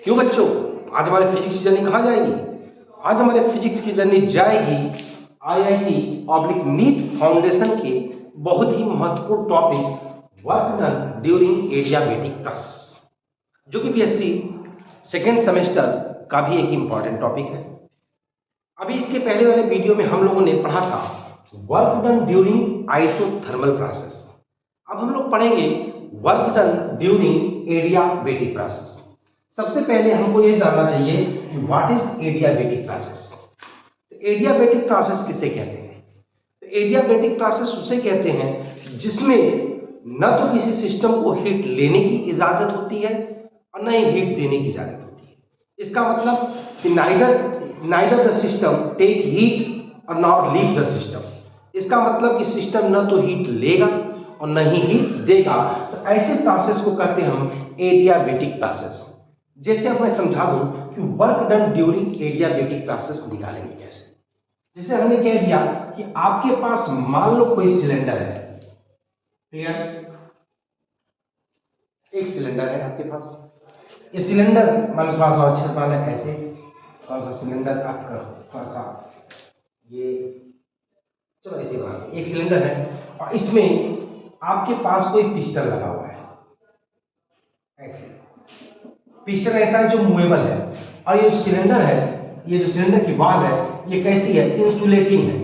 क्यों बच्चों, आज हमारे फिजिक्स की जर्नी कहाँ जाएगी? आज हमारे फिजिक्स की जर्नी जाएगी आईआईटी ऑब्लिक नीट फाउंडेशन के बहुत ही महत्वपूर्ण topic work done during adiabatic process, जो कि बीएससी सेकेंड सेमेस्टर का भी एक इम्पॉर्टेंट टॉपिक है। अभी इसके पहले वाले वीडियो में हम लोगों ने पढ़ा था work done during isothermal process. अब हम लोग पढ़ेंगे work done during adiabatic process. सबसे पहले हमको ये जानना चाहिए कि what is adiabatic process. Adiabatic process किसे कहते हैं? तो एडियाबेटिक प्रोसेस उसे कहते हैं जिसमें न तो किसी सिस्टम को हीट लेने की इजाजत होती है और न ही हीट देने की इजाजत होती है। इसका मतलब कि neither the system take heat और नॉट लीव द सिस्टम। इसका मतलब कि सिस्टम न तो हीट लेगा और न ही हीट देगा। तो ऐसे प्रोसेस को कहते हैं हम एडियाबेटिक प्रोसेस। जैसे अब मैं समझा दूं कि work done during adiabatic process निकालेंगे कैसे। जैसे हमने कह दिया कि आपके पास मान लो कोई सिलेंडर है, क्लियर, एक सिलेंडर है आपके पास। ये सिलेंडर मान लो थोड़ा सा अच्छे मान है ऐसे, थोड़ा सा सिलेंडर आपका थोड़ा सा ये, चलो ऐसे बना, एक सिलेंडर है और इसमें आपके पास कोई पिस्टन लगा हुआ है। ऐसे पिस्टन ऐसा है जो मूवेबल है और ये जो सिलेंडर है, ये जो सिलेंडर की वॉल है ये कैसी है? इंसुलेटिंग है।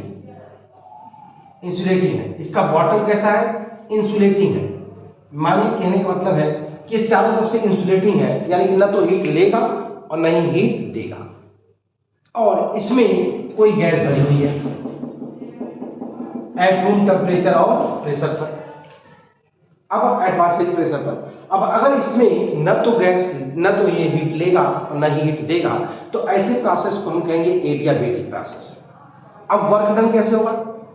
इंसुलेटिंग है। इसका बॉटम कैसा है? इंसुलेटिंग है। मानिए कहने का मतलब है कि ये चारों तरफ से इंसुलेटिंग है, यानी कि न तो हीट लेगा और न ही हीट देगा। और इसमें कोई गैस भरी हुई है एट रूम टेम्परेचर और प्रेशर पर, अब एटमॉस्फेरिक प्रेशर पर। अब अगर इसमें न तो गैस न तो ये हीट लेगा और न ही हीट देगा, तो ऐसे प्रोसेस को हम कहेंगे एडियाबेटिक प्रोसेस। अब वर्क डन कैसे होगा?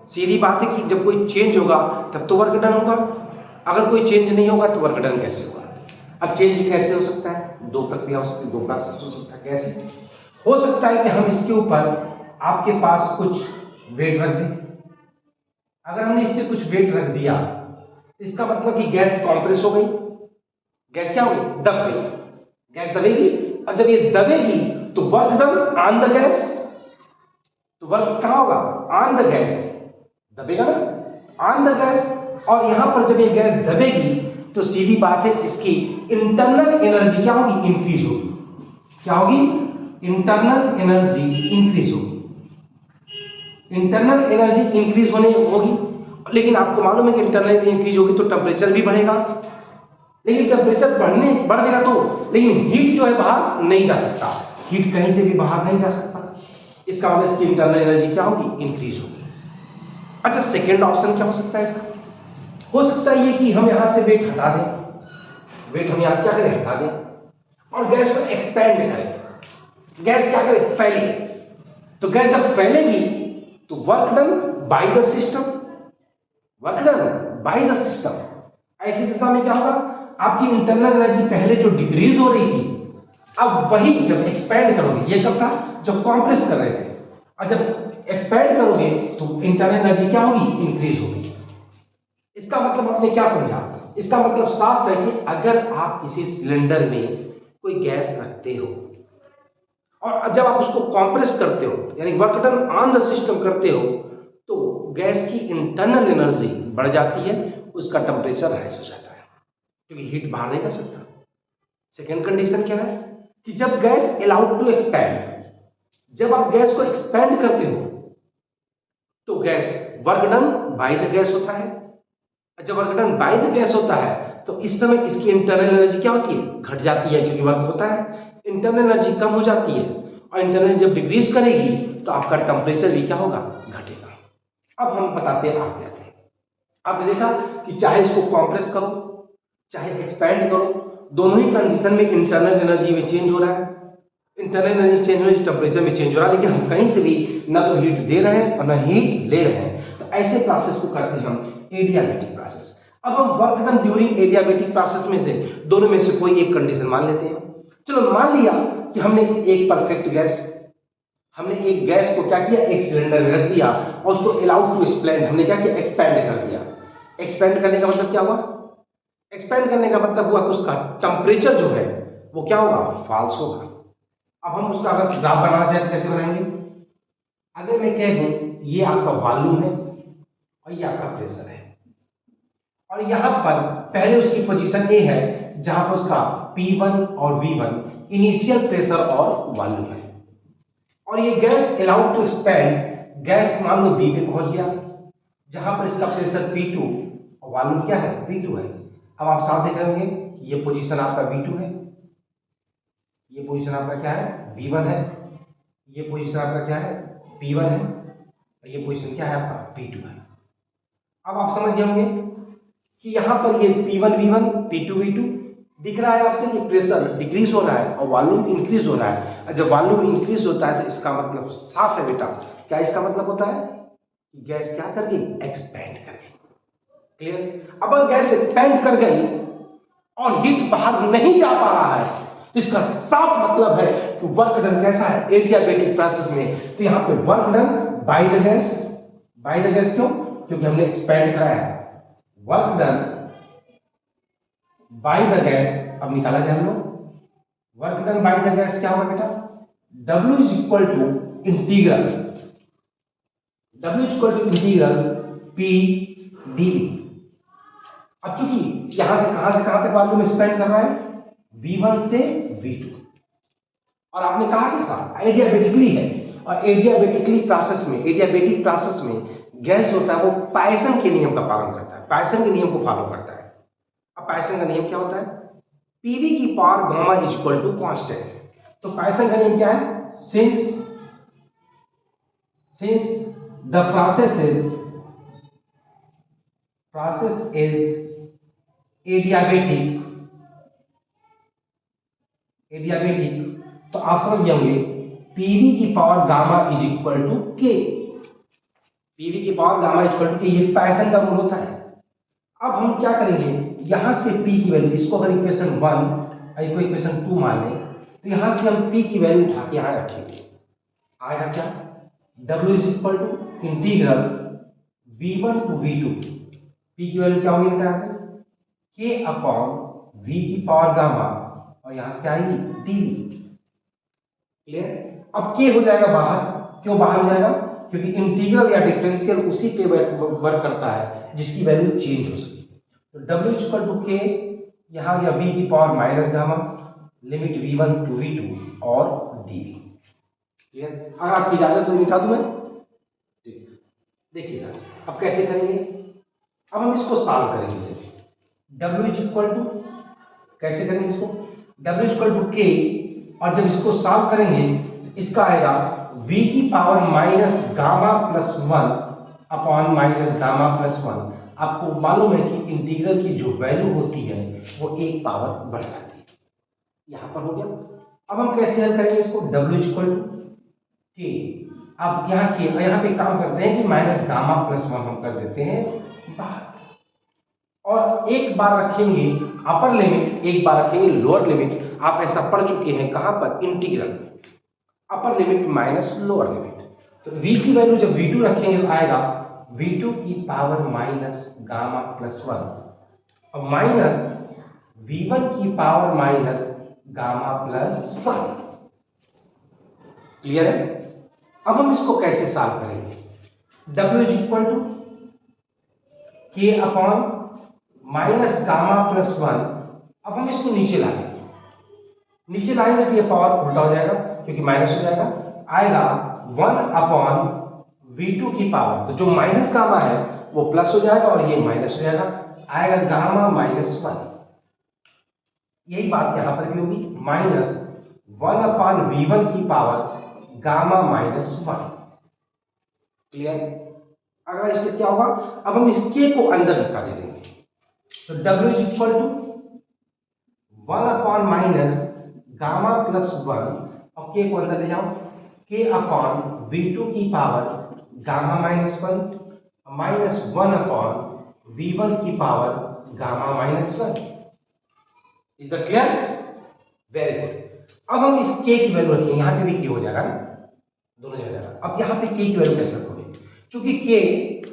सीधी बात है कि जब कोई चेंज होगा तब तो वर्क डन होगा, अगर कोई चेंज नहीं होगा तो वर्क डन कैसे होगा? अब चेंज कैसे हो सकता है? दो प्रक्रिया हो सकती है, दो प्रोसेस हो सकता है। कैसे हो सकता है कि हम इसके ऊपर आपके पास कुछ वेट रख दें। अगर हमने इस पर कुछ वेट रख दिया, इसका मतलब कि गैस कॉम्प्रेस हो गई। गैस क्या होगी? दब गई। गैस दबेगी और जब ये दबेगी तो work done on the gas. तो वर्क कहां होगा? On the gas. दबेगा ना, ऑन द गैस। और यहां पर जब ये गैस दबेगी तो सीधी बात है इसकी इंटरनल एनर्जी क्या होगी? इंक्रीज होगी। क्या होगी? इंटरनल एनर्जी इंक्रीज होगी। इंटरनल एनर्जी इंक्रीज होने होगी, लेकिन आपको मालूम है कि इंटरनल इंक्रीज होगी तो टेम्परेचर भी बढ़ेगा। लेकिन टेम्परेचर बढ़ देगा तो, लेकिन हीट जो है बाहर नहीं जा सकता। हीट कहीं से भी बाहर नहीं जा सकता। इसका मतलब इसकी इंटरनल एनर्जी क्या होगी? इंक्रीज होगी। अच्छा, सेकेंड ऑप्शन क्या हो सकता है इसका? हो सकता है ये कि हम यहां से वेट हटा दें। वेट हम यहां से क्या करें? हटा दें और गैस को एक्सपेंड करें। गैस क्या करे? फैले। तो गैस जब फैलेगी तो work done by the system. Work done by the system. ऐसी दिशा में क्या होगा? आपकी इंटरनल एनर्जी पहले जो डिक्रीज हो रही थी, अब वही जब एक्सपेंड करोगे, ये कब था? जब कॉम्प्रेस कर रहे थे, और जब एक्सपेंड करोगे तो इंटरनल एनर्जी क्या होगी? इंक्रीज होगी। इसका मतलब आपने क्या समझा? इसका मतलब साफ है कि अगर आप किसी सिलेंडर में कोई गैस रखते हो और जब आप उसको कॉम्प्रेस करते हो, यानी work done on the system करते हो, तो गैस की इंटरनल एनर्जी बढ़ जाती है, उसका टेम्परेचर राइज हो जाता है, क्योंकि हीट बाहर नहीं जा सकता। सेकेंड कंडीशन क्या है कि जब गैस अलाउड टू एक्सपैंड, जब आप गैस को एक्सपैंड करते हो तो gas work done by the gas होता है। जब work done by the gas होता है तो इस समय इसकी इंटरनल एनर्जी क्या होती है? घट जाती है, क्योंकि वर्क होता है। इंटरनल एनर्जी कम हो जाती है और इंटरनल जब डिक्रीज करेगी तो आपका टेम्परेचर भी क्या होगा? घटेगा। अब हम बताते हैं आगे आते हैं। आपने देखा कि चाहे इसको कॉम्प्रेस करो चाहे एक्सपैंड करो, दोनों ही कंडीशन में इंटरनल एनर्जी में चेंज हो रहा है। इंटरनल एनर्जी चेंज होने से टेम्परेचर में चेंज हो रहा है, लेकिन हम कहीं से भी न तो हीट दे रहे हैं और न हीट ले रहे हैं। तो ऐसे प्रोसेस को करते हैं हम एडियाबेटिक प्रोसेस। अब हम work done during adiabatic process में से दोनों में से कोई एक कंडीशन मान लेते हैं। चलो मान लिया कि हमने एक परफेक्ट गैस, हमने एक गैस को क्या किया? एक सिलेंडर में रख दिया और उसको अलाउड टू एक्सपेंड, हमने क्या किया? एक्सपेंड कर दिया। एक्सपेंड करने का मतलब क्या हुआ? एक्सपेंड करने का मतलब हुआ कि उसका टेम्परेचर जो है वो क्या होगा, फॉल्स होगा। अब हम उसका अगर ग्राफ बनाना चाहें तो कैसे बनाएंगे? अगर मैं कह दूं ये आपका वॉल्यूम है और ये आपका प्रेशर है, और यहां पर पहले उसकी पोजीशन ए है जहां पर उसका P1 और V1 इनिशियल प्रेशर और वॉल्यूम है, और ये gas allowed to expand, gas मान लो बी पे पहुंच गया जहां पर इसका प्रेशर P2 और वॉल्यूम क्या है, V2 है। अब आप साफ देख रहे होंगे ये पोजीशन आपका V2 है, ये पोजीशन आपका क्या है, V1 है, ये पोजीशन आपका क्या है, P1 है, और ये पोजीशन क्या है आपका, P2 है। अब आप समझ गए होंगे कि यहां पर ये P1 V1 P2 V2 दिख रहा है आपसे कि प्रेशर डिक्रीज हो रहा है और वॉल्यूम इंक्रीज हो रहा है, और जब वॉल्यूम इंक्रीज होता है तो इसका मतलब साफ है बेटा, क्या इसका मतलब होता है कि गैस क्या कर गई, एक्सपैंड कर गई। क्लियर? अब अगर गैस एक्सपैंड कर गई और हीट बाहर नहीं जा पा रहा है तो इसका साफ मतलब है कि वर्क डन कैसा है, एडियाबेटिक प्रोसेस में। तो यहां पे work done by the gas, by the gas क्यों, क्योंकि हमने एक्सपैंड कराया है। Work done by the gas, अब निकाला जाए हम लोग, work done by the gas क्या होगा बेटा, W is equal to integral, W is equal to integral P dV। अब चूंकि यहां से कहां तक वॉल्यूम एक्सपेंड कर रहा है, V1 से V2, और आपने कहा कैसा, एडियाबेटिकली है, और एडियाबेटिक प्रोसेस में गैस होता है वो पायसन के नियम का पालन करता है, पायसन के नियम को फॉलो करता है। अब पायसन का नियम क्या होता है, पीवी की power gamma is equal to constant. तो पायसन का नियम क्या है, since the process is adiabatic, तो आप समझ गए होंगे पीवी की power gamma is equal to K, PV की power gamma is equal to K, ये पायसन का रूल होता है। अब हम क्या करेंगे, यहां से P की वैल्यू, इसको अगर इक्वेशन 1 इसको इक्वेशन 2 मान लें तो यहां से हम P की वैल्यू उठा के यहां रखेंगे, आएगा क्या, W is equal to integral V1 to V2, P की वैल्यू क्या होगी बेटा, यहां से K अपॉन V की पावर गामा, और यहां से क्या आएगी dV। क्लियर? अब K हो जाएगा बाहर, क्यों बाहर हो जाएगा, क्योंकि इंटीग्रल या डिफरेंशियल उसी पे वर्क करता है जिसकी वैल्यू चेंज हो सके। तो W इक्वल टू के, यहां गया V की power minus gamma, limit V1 to V2 और dV। क्लियर? अगर आपकी इजाजत तो मिटा दूं मैं, देखिएगा अब कैसे करेंगे। अब हम इसको सॉल्व करेंगे इसे, W इक्वल टू, कैसे करेंगे इसको, W इक्वल टू के, और जब इसको सॉल्व करेंगे तो इसका आएगा V की power minus gamma plus 1 upon minus gamma plus 1। आपको मालूम है कि इंटीग्रल की जो वैल्यू होती है वो एक पावर बढ़ जाती है, यहां पर हो गया। अब हम कैसे हल करेंगे इसको, W इक्वल टू के, अब यहाँ पे काम करते हैं कि माइनस गामा प्लस 1 हम कर देते हैं बाहर, और एक बार रखेंगे अपर लिमिट, एक बार रखेंगे लोअर लिमिट। आप ऐसा पढ़ चुके हैं कहां पर, integral, upper limit minus lower limit. तो V की वैल्यू जब V2 रखेंगे तो आएगा V2 की पावर माइनस गामा प्लस 1 और माइनस V1 की power minus gamma plus 1। Clear है? अब हम इसको कैसे सॉल्व करेंगे, W इज इक्वल टू के अपॉन माइनस गामा प्लस 1। अब हम इसको नीचे लाएंगे, नीचे लाएंगे तो ये पावर उल्टा हो जाएगा क्योंकि माइनस हो जाएगा, आएगा 1 अपॉन V2 की पावर, तो जो माइनस गामा है वो प्लस हो जाएगा और ये माइनस हो जाएगा, आएगा गामा माइनस 1। यही बात यहां पर भी होगी, माइनस 1 अपॉन V1 की पावर गामा माइनस 1। क्लियर? अगला स्टेप क्या होगा, अब हम इस k को अंदर लिखा दे देंगे, तो W is equal to 1 upon minus gamma plus 1 और k को अंदर ले जाओ, k अपॉन V2 की power gamma minus 1 minus 1 upon V1 की power gamma minus 1। Is the clear? Very good. अब हम इस k की वैल्यू रखेंगे, यहां पे भी k हो जाएगा ना, दोनों जगह जाएगा। अब यहां पे k की वैल्यू कैसे रखोगे, क्योंकि k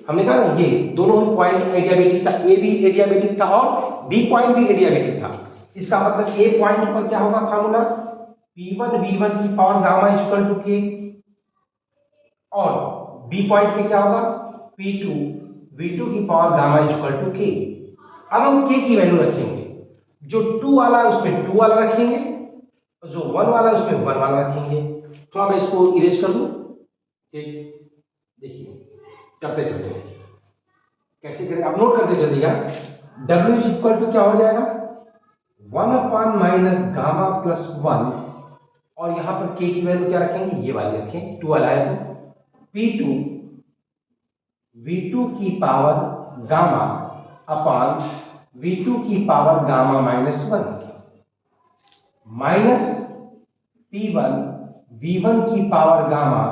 हमने कहा ना ये दोनों पॉइंट एडियाबेटिक था, a भी एडियाबेटिक था और b पॉइंट भी एडियाबेटिक था, इसका मतलब ए पॉइंट पर क्या होगा फार्मूला, P1 V1 की पावर गामा इक्वल टू के, और बी पॉइंट पे क्या होगा, P2 V2 की पावर गामा इक्वल टू के। अब हम के की वैल्यू रखेंगे, जो 2 वाला है उसमें 2 वाला रखेंगे, और जो 1 वाला है उसमें 1 वाला रखेंगे। थोड़ा मैं इसको इरेज कर दूं, देखिए करते चलते हैं कैसे करें, आप नोट करते चलिएगा। W इज इक्वल टू क्या हो जाएगा, 1 अपान माइनस गामा प्लस 1, और यहां पर k की वैल्यू क्या रखेंगे, ये वाली रखें, 2 वाला है तो P2 V2 की पावर गामा अपान V2 की power gamma minus 1 minus P1 V1 की power gamma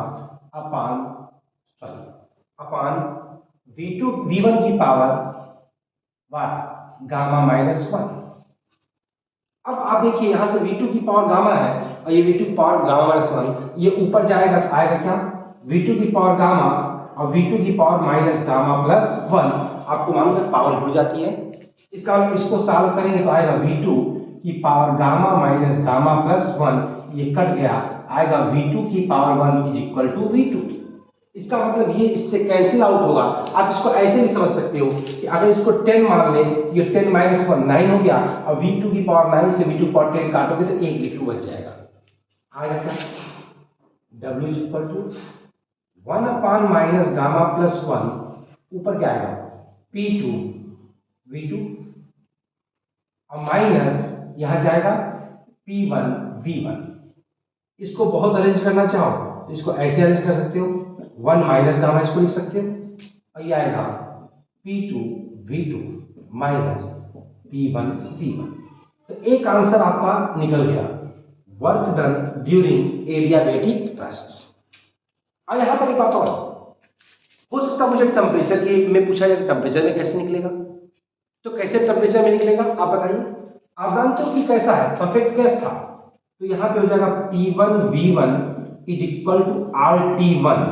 upon V2 V1 की पावर गामा माइनस 1। अब आप देखिए यहां से V2 की पावर गामा है और ये V2 की पावर गामा माइनस 1, ये ऊपर जाएगा तो आएगा क्या, V2 की पावर गामा और V2 की पावर माइनस गामा प्लस 1। आपको मालूम है पावर जुड़ जाती है, इसका इसको सॉल्व करेंगे तो आएगा V2 की power gamma minus gamma plus 1, ये कट गया, आएगा V2 की power 1 is equal to V2। इसका मतलब ये इससे कैंसिल आउट होगा। आप इसको ऐसे भी समझ सकते हो कि अगर इसको 10 मान ले तो ये 10 माइनस 1 9 हो गया, और V2 की पावर 9 से V2 पावर 10 काटोगे तो एक V2 बच जाएगा। आएगा क्या, W is equal to 1 upon minus gamma plus 1, ऊपर क्या आएगा P2 V2, और माइनस यहां क्या आएगा P1 V1। इसको बहुत अरेंज करना चाहो तो इसको ऐसे अरेंज कर सकते हो, 1 माइनस गामा इसको लिख सकते हो, और ये आएगा P2 V2 minus P1 V1। तो एक आंसर आपका निकल गया, work done during adiabatic process. और यहां पर एक बात और हो सकता है, मुझे टेम्परेचर के में पूछा जाए टेम्परेचर में कैसे निकलेगा, तो कैसे टेम्परेचर में निकलेगा आप बताइए। आप जानते हो कि कैसा है, परफेक्ट गैस था, तो यहां पे हो जाएगा P1 V1 is equal to RT1।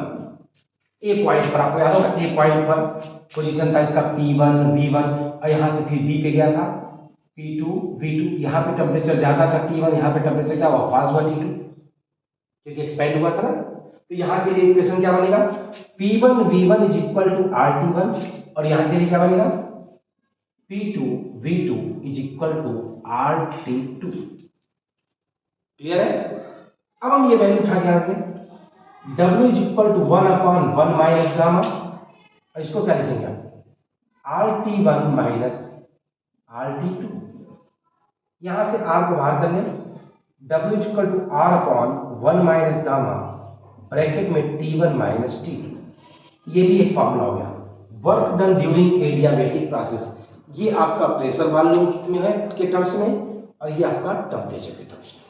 A point पर आपको याद होगा, ए पॉइंट पर पोजीशन था इसका P1 V1, और यहां से फिर बी पे गया था P2 V2। यहां पे टेम्परेचर ज्यादा था T1, यहां पे टेम्परेचर क्या हुआ, फास्ट हुआ T2, क्योंकि एक्सपेंड हुआ था ना। तो यहां के लिए इक्वेशन क्या बनेगा, P1 V1 is equal to RT1, और यहां के लिए क्या बनेगा P2 V2 is equal to RT2। Clear है। अब हम ये वैल्यू उठा के आते हैं, W is equal to 1 upon 1 minus gamma, और इसको क्या लिखेंगे RT1 माइनस RT2। यहां से R को बाहर कर लें, W is equal to R upon 1 minus gamma bracket में T1 माइनस T2। ये भी एक फॉर्मूला हो गया, work done during adiabatic process. ये आपका प्रेशर वॉल्यूम में है के टर्म्स में, और ये आपका टेम्परेचर के टर्म्स में।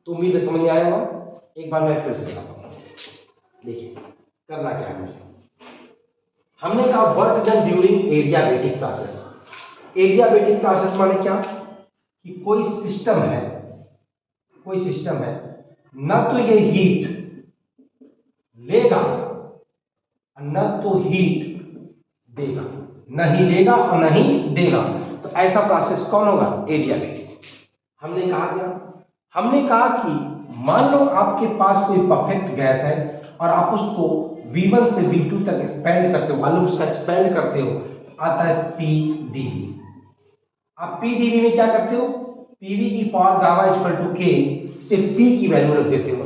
तो उम्मीद है समझ में आया होगा। एक बार मैं फिर से बताता हूं, देखिए करना क्या है। हमने कहा work done during adiabatic process. Adiabatic process माने क्या, कि कोई सिस्टम है न तो ये हीट लेगा न तो हीट देगा, न ही लेगा और न ही देगा, तो ऐसा प्रोसेस कौन होगा, एडियाबेटिक। हमने कहा कि मान लो आपके पास कोई परफेक्ट गैस है और आप उसको V1 से V2 तक एक्सपेंड करते हो, मान लो उसका एक्सपेंड करते हो, आता है PdV। आप PdV में क्या करते हो, PV की power gamma equal to K से P की वैल्यू रख देते हो।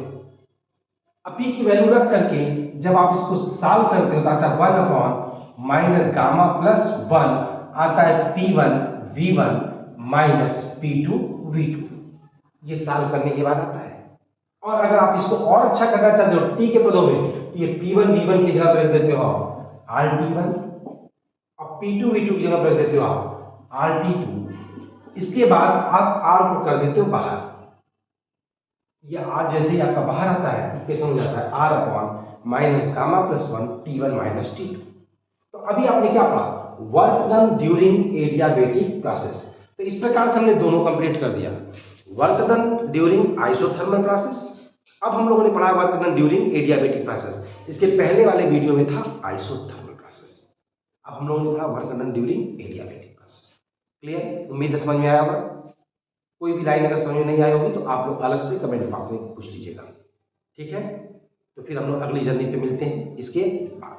अब P की वैल्यू रख करके जब आप इसको सॉल्व करते हो तो आता है 1 अपॉन माइनस गामा प्लस 1, आता है P1 V1 minus P2 V2। ये सॉल्व करने के बाद आता है। और अगर आप इसको और अच्छा करना चाहते हो T के पदों में, तो ये P1 V1 की जगह रख देते हो आप RT1, और P2 V2 की जगह रख देते हो आप RT2। इसके बाद आप R को कर देते हो बाहर, ये R जैसे ही आपका बाहर आता है इक्वेशन हो जाता है R upon minus gamma plus 1 T1 minus T2। तो अभी आपने क्या पढ़ा, work done during adiabatic process. तो इस प्रकार से हमने दोनों कंप्लीट कर दिया, work done during isothermal process. अब हम लोगों ने पढ़ा work done during adiabatic process. इसके पहले वाले वीडियो में था आइसोथर्मल प्रोसेस, अब हम लोगों ने पढ़ा work done during adiabatic process. Clear, उम्मीद है समझ में आया होगा। कोई भी लाइन अगर समझ में नहीं आई होगी तो आप लोग अलग से कमेंट बॉक्स में पूछ लीजिएगा, ठीक है। तो फिर हम लोग अगली जर्नी पे मिलते हैं इसके बाद।